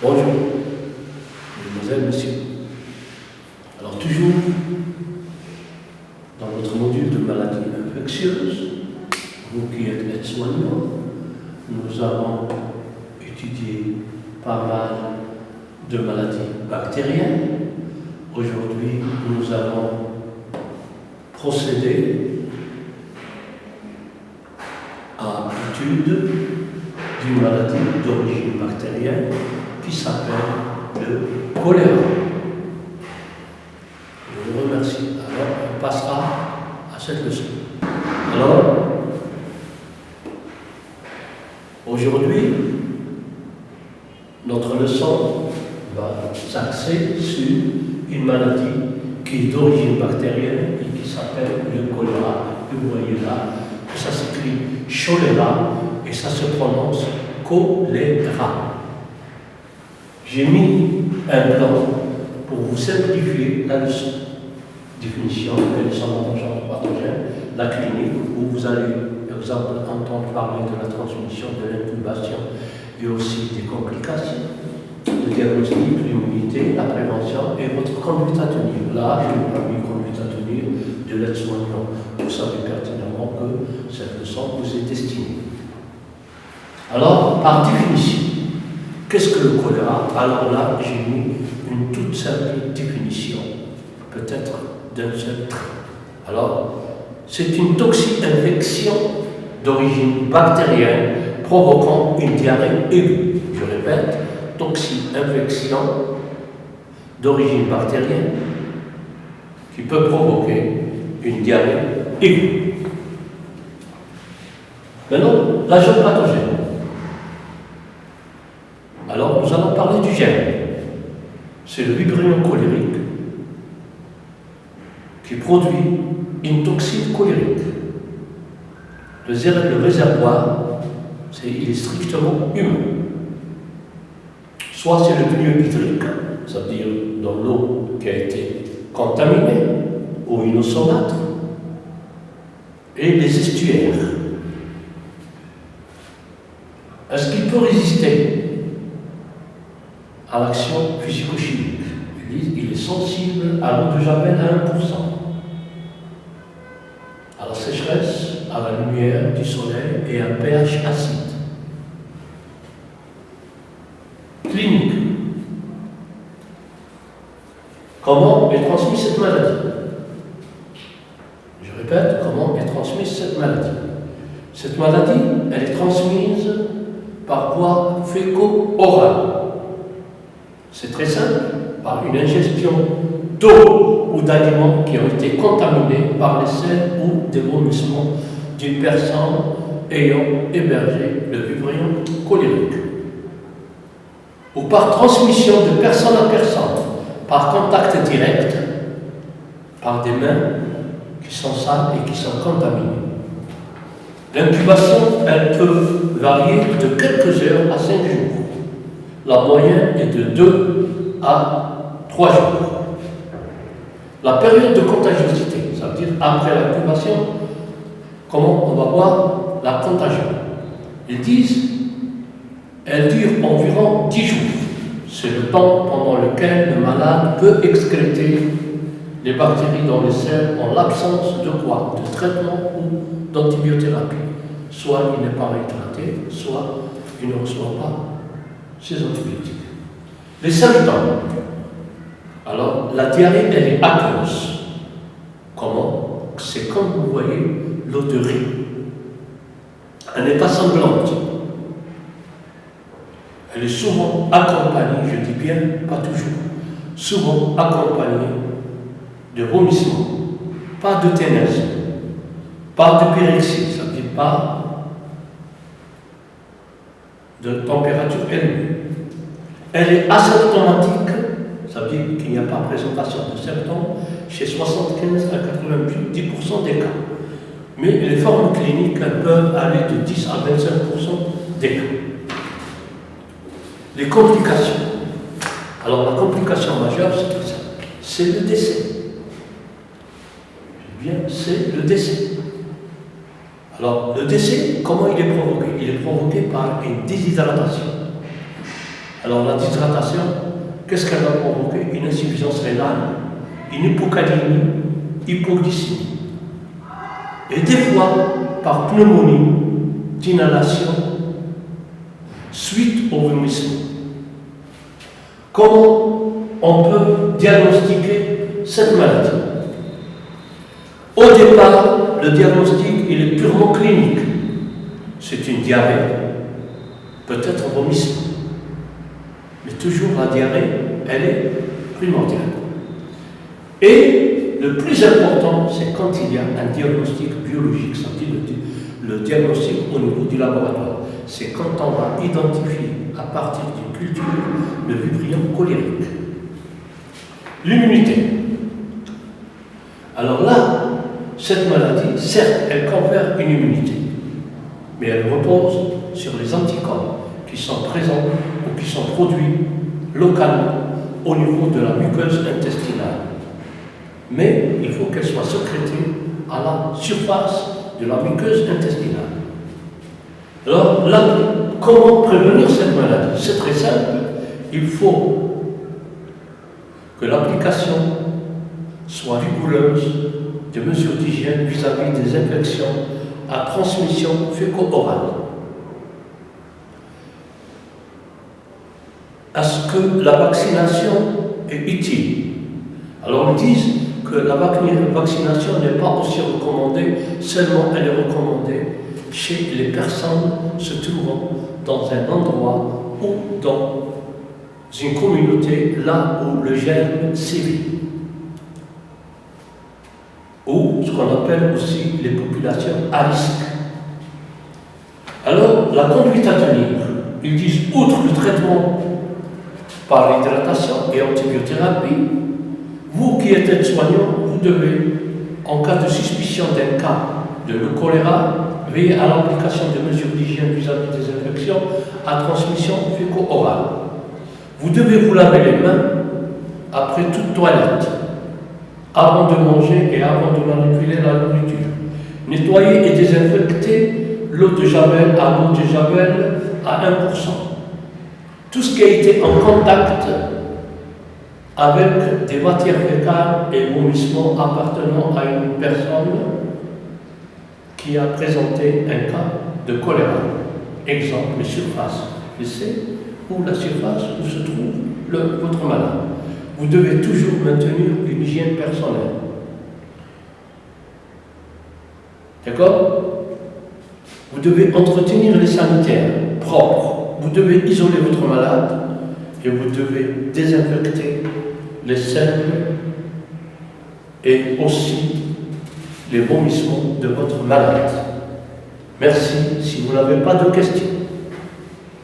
Bonjour, mesdemoiselles, messieurs. Alors toujours, dans notre module de maladies infectieuses, vous qui êtes aides-soignants, nous avons étudié pas mal de maladies bactériennes. Aujourd'hui, nous allons procéder à l'étude d'une maladie d'origine bactérienne qui s'appelle le choléra. Je vous remercie. Alors, on passera à cette leçon. Alors, aujourd'hui, notre leçon va s'axer sur une maladie qui est d'origine bactérienne et qui s'appelle le choléra. Vous voyez là que ça s'écrit choléra et ça se prononce choléra. J'ai mis un plan pour vous simplifier la leçon. Définition, quels sont les agents pathogènes, la clinique, où vous allez, par exemple, entendre parler de la transmission, de l'intubation et aussi des complications, le diagnostic, l'immunité, la prévention et votre conduite à tenir. Là, je n'ai pas mis conduite à tenir de l'aide-soignant. Vous savez pertinemment que cette leçon vous est destinée. Alors, par définition, qu'est-ce que le choléra? Alors là, j'ai mis une toute simple définition, peut-être d'un seul trait. Alors, c'est une toxi-infection d'origine bactérienne provoquant une diarrhée aiguë. Je répète, toxi-infection d'origine bactérienne qui peut provoquer une diarrhée aiguë. Maintenant, l'agent pathogène. Alors, nous allons parler du germe. C'est le vibrio cholérique qui produit une toxine cholérique. Le réservoir, il est strictement humain. Soit c'est le milieu hydrique, c'est-à-dire dans l'eau qui a été contaminée, ou une eau saumâtre, et les estuaires. Est-ce qu'il peut résister à l'action physico-chimique? Il est sensible à l'eau de Javel à 1%, à la sécheresse, à la lumière du soleil et à un pH acide. Clinique. Comment est transmise cette maladie? Je répète, comment est transmise cette maladie? Cette maladie, elle est transmise par voie féco-orale. C'est très simple, par une ingestion d'eau ou d'aliments qui ont été contaminés par les selles ou des vomissements d'une personne ayant hébergé le vibrio cholérique. Ou par transmission de personne à personne, par contact direct, par des mains qui sont sales et qui sont contaminées. L'incubation, elle peut varier de quelques heures à 5 jours. La moyenne est de 2 à 3 jours. La période de contagiosité, ça veut dire après l'incubation, comment on va voir la contagion. Ils disent, elle dure environ 10 jours. C'est le temps pendant lequel le malade peut excréter les bactéries dans les selles en l'absence de quoi? De traitement ou d'antibiothérapie. Soit il n'est pas réhydraté, soit il ne reçoit pas ces antibiotiques. Les symptômes. Alors, la diarrhée, elle est aqueuse. Comment? C'est comme vous voyez l'eau de riz. Elle n'est pas sanglante. Elle est souvent accompagnée, je dis bien, pas toujours, souvent accompagnée de vomissements, pas de ténèse, pas de pyrexie, ça ne dit pas de température élevée. Elle est asymptomatique, ça veut dire qu'il n'y a pas présentation de symptômes chez 75 à 90% des cas. Mais les formes cliniques, elles peuvent aller de 10 à 25% des cas. Les complications. Alors la complication majeure, c'est tout ça. C'est le décès. Eh bien, c'est le décès. Alors, le décès, comment il est provoqué? Il est provoqué par une déshydratation. Alors la déshydratation, qu'est-ce qu'elle va provoquer? Une insuffisance rénale, une hypocalémie, hypoglycémie. Et des fois, par pneumonie, d'inhalation, suite au vomissement. Comment on peut diagnostiquer cette maladie? Au départ, le diagnostic il est purement clinique. C'est une diarrhée, peut-être un vomissement. Mais toujours la diarrhée, elle est primordiale. Et le plus important, c'est quand il y a un diagnostic biologique, c'est-à-dire le diagnostic au niveau du laboratoire. C'est quand on va identifier à partir d'une culture le vibrio cholérique. L'immunité. Alors là, cette maladie, certes, elle confère une immunité, mais elle repose sur les anticorps qui sont présents ou qui sont produits localement au niveau de la muqueuse intestinale. Mais il faut qu'elle soit sécrétée à la surface de la muqueuse intestinale. Alors là, comment prévenir cette maladie? C'est très simple. Il faut que l'application soit rigoureuse de mesures d'hygiène vis-à-vis des infections à transmission féco-orale. Est-ce que la vaccination est utile? Alors ils disent que la vaccination n'est pas aussi recommandée, seulement elle est recommandée chez les personnes se trouvant dans un endroit ou dans une communauté là où le germe sévit, ou ce qu'on appelle aussi les populations à risque. Alors, la conduite à tenir, ils disent, outre le traitement par hydratation et antibiothérapie, vous qui êtes aide-soignant, vous devez, en cas de suspicion d'un cas de le choléra, veiller à l'application de mesures d'hygiène vis-à-vis des infections à transmission féco-orale. Vous devez vous laver les mains après toute toilette, avant de manger et avant de manipuler la nourriture. Nettoyer et désinfecter l'eau de Javel à l'eau de Javel à 1%. Tout ce qui a été en contact avec des matières fécales et vomissements appartenant à une personne qui a présenté un cas de choléra. Exemple, les surfaces WC ou la surface où se trouve votre malade. Vous devez toujours maintenir une hygiène personnelle. D'accord? Vous devez entretenir les sanitaires propres. Vous devez isoler votre malade et vous devez désinfecter les selles et aussi les vomissements de votre malade. Merci. Si vous n'avez pas de questions.